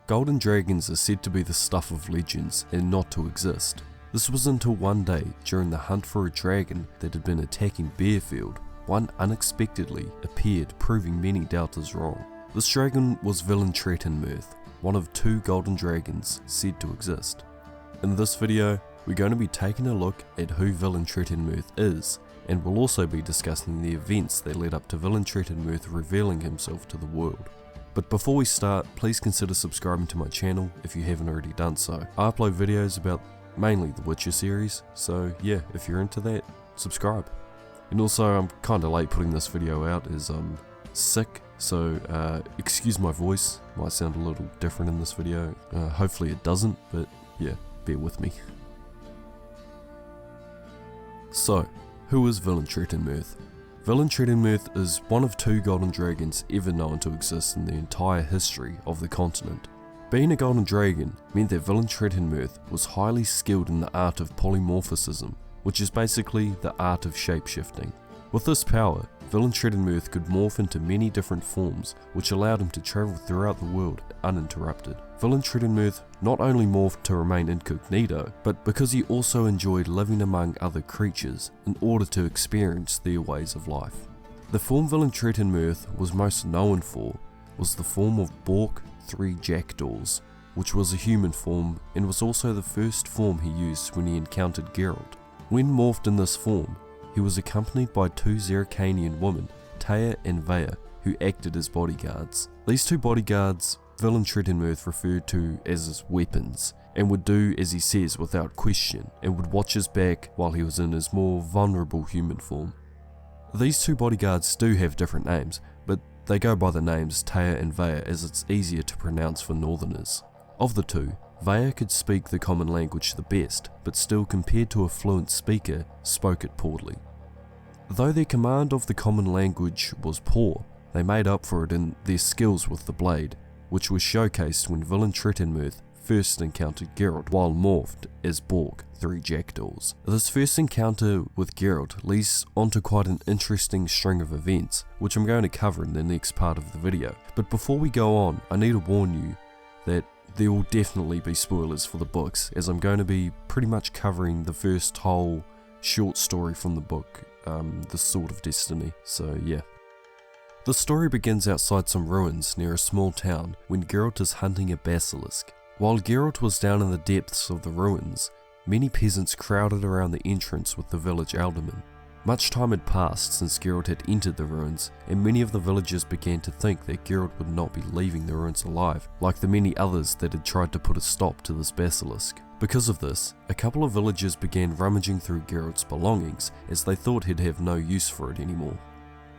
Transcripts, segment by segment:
Golden dragons are said to be the stuff of legends and not to exist. This was until one day, during the hunt for a dragon that had been attacking Bearfield, one unexpectedly appeared, proving many doubters wrong. This dragon was Villentretenmerth, one of 2 golden dragons said to exist. In this video, we're going to be taking a look at who Villentretenmerth is, and we'll also be discussing the events that led up to Villentretenmerth revealing himself to the world. But before we start, please consider subscribing to my channel if you haven't already done so. I upload videos about mainly the Witcher series, so yeah, if you're into that, subscribe. And also, I'm kinda late putting this video out as I'm sick, so excuse my voice, might sound a little different in this video. Hopefully it doesn't, but yeah, bear with me. So, who is Villentretenmerth? Villentretenmerth is one of 2 golden dragons ever known to exist in the entire history of the continent. Being a golden dragon meant that Villentretenmerth was highly skilled in the art of polymorphism, which is basically the art of shapeshifting. With this power, Villentretenmerth could morph into many different forms, which allowed him to travel throughout the world uninterrupted. Villentretenmerth not only morphed to remain incognito, but because he also enjoyed living among other creatures in order to experience their ways of life. The form Villentretenmerth was most known for was the form of Bork 3 jackdaws, which was a human form and was also the first form he used when he encountered Geralt. When morphed in this form, he was accompanied by 2 Zerrikanian women, Taya and Vaya, who acted as bodyguards. These 2 bodyguards Villentretenmerth referred to as his weapons, and would do as he says without question, and would watch his back while he was in his more vulnerable human form. These 2 bodyguards do have different names, but they go by the names Taya and Vaya as it's easier to pronounce for northerners. Of the 2, Vaya could speak the common language the best, but still, compared to a fluent speaker, spoke it poorly. Though their command of the common language was poor, they made up for it in their skills with the blade, which was showcased when Villentretenmerth first encountered Geralt while morphed as Bork 3 jackdaws. This first encounter with Geralt leads onto quite an interesting string of events, which I'm going to cover in the next part of the video. But before we go on, I need to warn you that there will definitely be spoilers for the books, as I'm going to be pretty much covering the first whole short story from the book, The Sword of Destiny, so yeah. The story begins outside some ruins near a small town when Geralt is hunting a basilisk. While Geralt was down in the depths of the ruins, many peasants crowded around the entrance with the village alderman. Much time had passed since Geralt had entered the ruins, and many of the villagers began to think that Geralt would not be leaving the ruins alive, like the many others that had tried to put a stop to this basilisk. Because of this, a couple of villagers began rummaging through Geralt's belongings, as they thought he'd have no use for it anymore.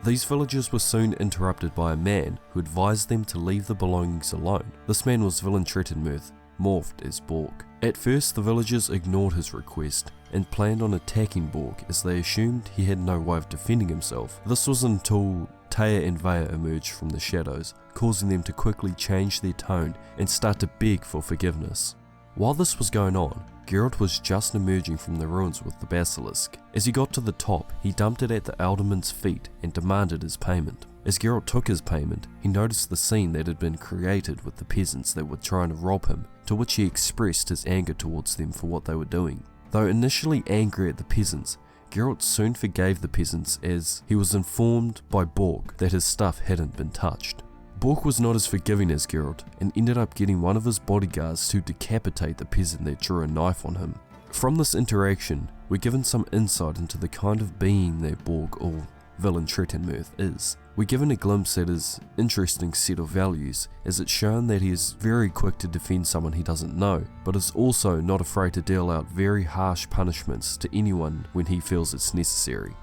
These villagers were soon interrupted by a man who advised them to leave the belongings alone. This man was Villentretenmerth, morphed as Bork. At first, the villagers ignored his request and planned on attacking Bork, as they assumed he had no way of defending himself. This was until Taya and Vaya emerged from the shadows, causing them to quickly change their tone and start to beg for forgiveness. While this was going on, Geralt was just emerging from the ruins with the basilisk. As he got to the top, he dumped it at the alderman's feet and demanded his payment. As Geralt took his payment, he noticed the scene that had been created with the peasants that were trying to rob him, to which he expressed his anger towards them for what they were doing. Though initially angry at the peasants, Geralt soon forgave the peasants, as he was informed by Bork that his stuff hadn't been touched. Bork was not as forgiving as Geralt, and ended up getting one of his bodyguards to decapitate the peasant that drew a knife on him. From this interaction, we're given some insight into the kind of being that Bork, or Villentretenmerth, is. We're given a glimpse at his interesting set of values, as it's shown that he is very quick to defend someone he doesn't know, but is also not afraid to deal out very harsh punishments to anyone when he feels it's necessary.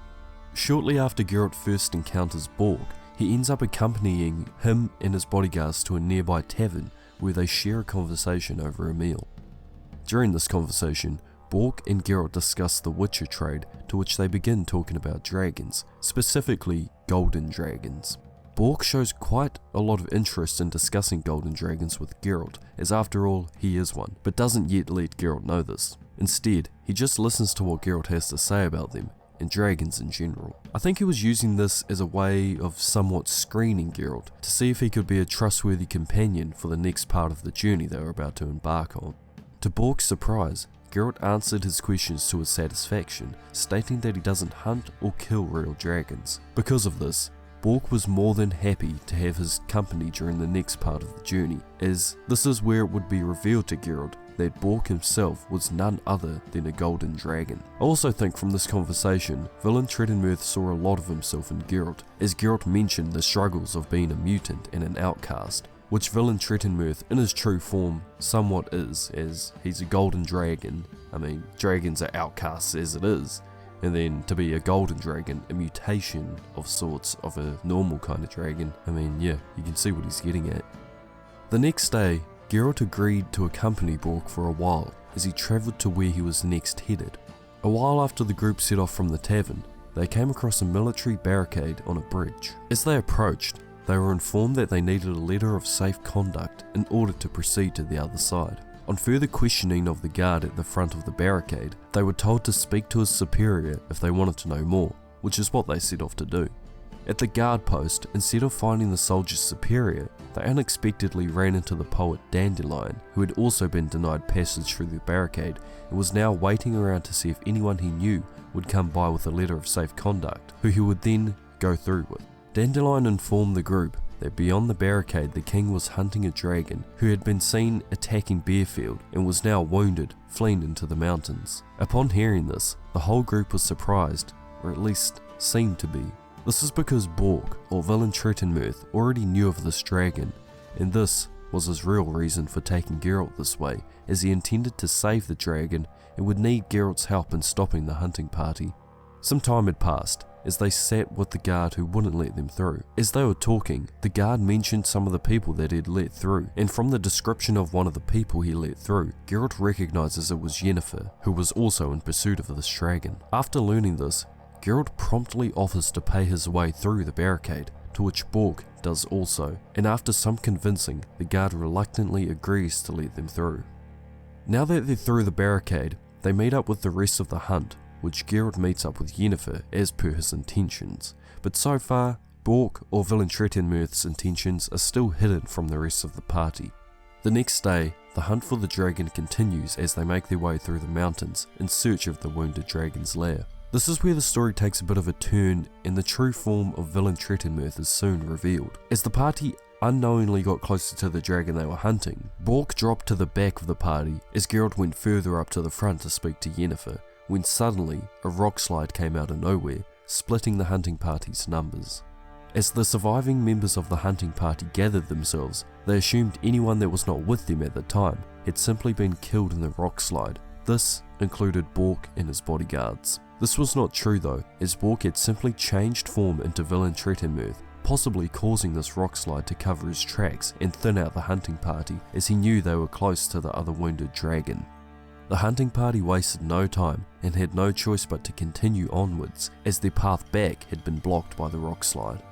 Shortly after Geralt first encounters Bork, he ends up accompanying him and his bodyguards to a nearby tavern where they share a conversation over a meal. During this conversation, Bork and Geralt discuss the Witcher trade, to which they begin talking about dragons, specifically golden dragons. Bork shows quite a lot of interest in discussing golden dragons with Geralt, as after all, he is one, but doesn't yet let Geralt know this. Instead, he just listens to what Geralt has to say about them, and dragons in general. I think he was using this as a way of somewhat screening Geralt to see if he could be a trustworthy companion for the next part of the journey they were about to embark on. To Bork's surprise, Geralt answered his questions to his satisfaction, stating that he doesn't hunt or kill real dragons. Because of this, Bork was more than happy to have his company during the next part of the journey, as this is where it would be revealed to Geralt that Bork himself was none other than a golden dragon. I also think from this conversation, Villentretenmerth saw a lot of himself in Geralt, as Geralt mentioned the struggles of being a mutant and an outcast, which Villentretenmerth in his true form somewhat is, as he's a golden dragon. I mean, dragons are outcasts as it is, and then to be a golden dragon, a mutation of sorts of a normal kind of dragon, I mean, yeah, you can see what he's getting at. The next day, Geralt agreed to accompany Bork for a while as he travelled to where he was next headed. A while after the group set off from the tavern, they came across a military barricade on a bridge. As they approached, they were informed that they needed a letter of safe conduct in order to proceed to the other side. On further questioning of the guard at the front of the barricade, they were told to speak to his superior if they wanted to know more, which is what they set off to do. At the guard post, instead of finding the soldier's superior, they unexpectedly ran into the poet Dandelion, who had also been denied passage through the barricade and was now waiting around to see if anyone he knew would come by with a letter of safe conduct, who he would then go through with. Dandelion informed the group that beyond the barricade the king was hunting a dragon who had been seen attacking Bearfield and was now wounded, fleeing into the mountains. Upon hearing this, the whole group was surprised, or at least seemed to be. This is because Bork, or Villentretenmerth, already knew of this dragon, and this was his real reason for taking Geralt this way, as he intended to save the dragon and would need Geralt's help in stopping the hunting party. Some time had passed, as they sat with the guard who wouldn't let them through. As they were talking, the guard mentioned some of the people that he'd let through, and from the description of one of the people he let through, Geralt recognises it was Yennefer, who was also in pursuit of this dragon. After learning this, Geralt promptly offers to pay his way through the barricade, to which Bork does also, and after some convincing, the guard reluctantly agrees to let them through. Now that they're through the barricade, they meet up with the rest of the hunt, which Geralt meets up with Yennefer as per his intentions, but so far, Bork or Villentretenmerth's intentions are still hidden from the rest of the party. The next day, the hunt for the dragon continues as they make their way through the mountains in search of the wounded dragon's lair. This is where the story takes a bit of a turn and the true form of Villentretenmerth is soon revealed. As the party unknowingly got closer to the dragon they were hunting, Bork dropped to the back of the party as Geralt went further up to the front to speak to Yennefer, when suddenly a rock slide came out of nowhere, splitting the hunting party's numbers. As the surviving members of the hunting party gathered themselves, they assumed anyone that was not with them at the time had simply been killed in the rock slide. This included Bork and his bodyguards. This was not true though, as Bork had simply changed form into Villentretenmerth, possibly causing this rock slide to cover his tracks and thin out the hunting party, as he knew they were close to the other wounded dragon. The hunting party wasted no time and had no choice but to continue onwards, as their path back had been blocked by the rock slide.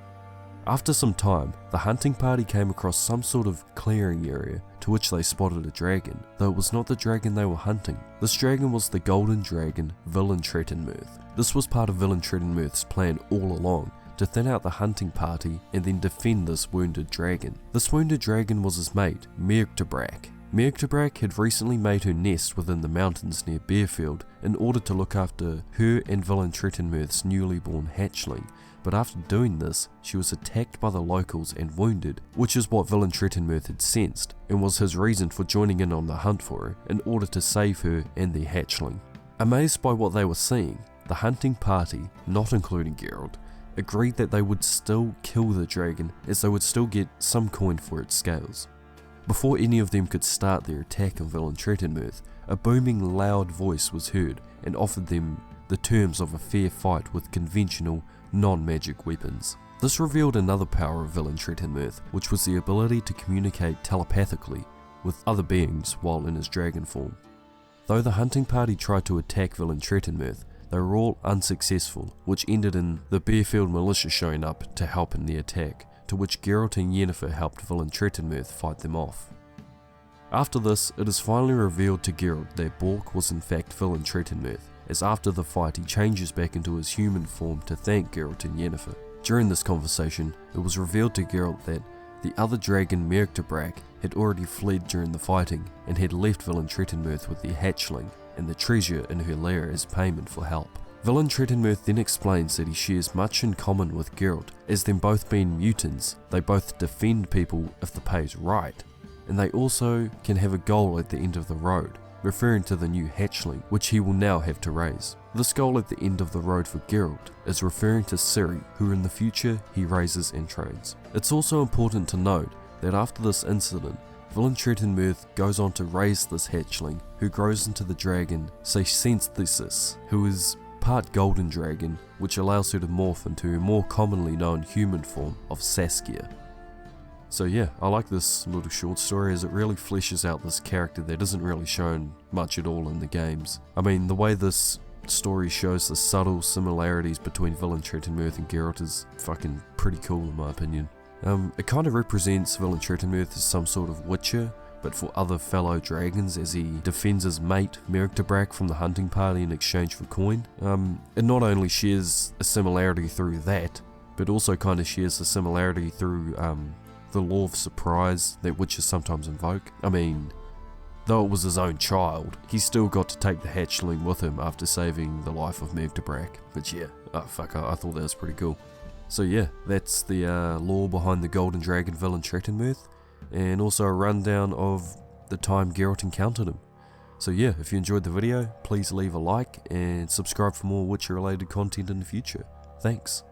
After some time, the hunting party came across some sort of clearing area to which they spotted a dragon, though it was not the dragon they were hunting. This dragon was the golden dragon Villentretenmerth. This was part of Villentretenmerth's plan all along, to thin out the hunting party and then defend this wounded dragon. This wounded dragon was his mate, Merktebrak. Merktebrak had recently made her nest within the mountains near Bearfield in order to look after her and Villentretenmerth's newly born hatchling, but after doing this, she was attacked by the locals and wounded, which is what Villentretenmerth had sensed, and was his reason for joining in on the hunt for her in order to save her and their hatchling. Amazed by what they were seeing, the hunting party, not including Geralt, agreed that they would still kill the dragon as they would still get some coin for its scales. Before any of them could start their attack on Villentretenmerth, a booming loud voice was heard and offered them the terms of a fair fight with conventional, non-magic weapons. This revealed another power of Villentretenmerth, which was the ability to communicate telepathically with other beings while in his dragon form. Though the hunting party tried to attack Villentretenmerth, they were all unsuccessful, which ended in the Bearfield militia showing up to help in the attack, to which Geralt and Yennefer helped Villentretenmerth fight them off. After this, it is finally revealed to Geralt that Bork was in fact Villentretenmerth, as after the fight he changes back into his human form to thank Geralt and Yennefer. During this conversation, it was revealed to Geralt that the other dragon Myrktabrak had already fled during the fighting and had left Villentretenmerth with the hatchling and the treasure in her lair as payment for help. Villentretenmerth then explains that he shares much in common with Geralt, as them both being mutants, they both defend people if the pay is right, and they also can have a goal at the end of the road, referring to the new hatchling, which he will now have to raise. This goal at the end of the road for Geralt is referring to Ciri, who in the future he raises and trains. It's also important to note that after this incident, Villentretenmerth goes on to raise this hatchling, who grows into the dragon Seiscenthesis, who is part golden dragon, which allows her to morph into a more commonly known human form of Saskia. So yeah, I like this little short story as it really fleshes out this character that isn't really shown much at all in the games. I mean, the way this story shows the subtle similarities between Villentretenmerth and Geralt is fucking pretty cool in my opinion. It kind of represents Villentretenmerth as some sort of witcher, but for other fellow dragons, as he defends his mate Myrktabrak from the hunting party in exchange for coin. It not only shares a similarity through that, but also kind of shares a similarity through the law of surprise that witches sometimes invoke. I mean, though it was his own child, he still got to take the hatchling with him after saving the life of Myrktabrak. But yeah, I thought that was pretty cool. So yeah, that's the lore behind the Golden Dragon Villentretenmerth, and also a rundown of the time Geralt encountered him. So yeah, if you enjoyed the video, please leave a like and subscribe for more Witcher related content in the future. Thanks.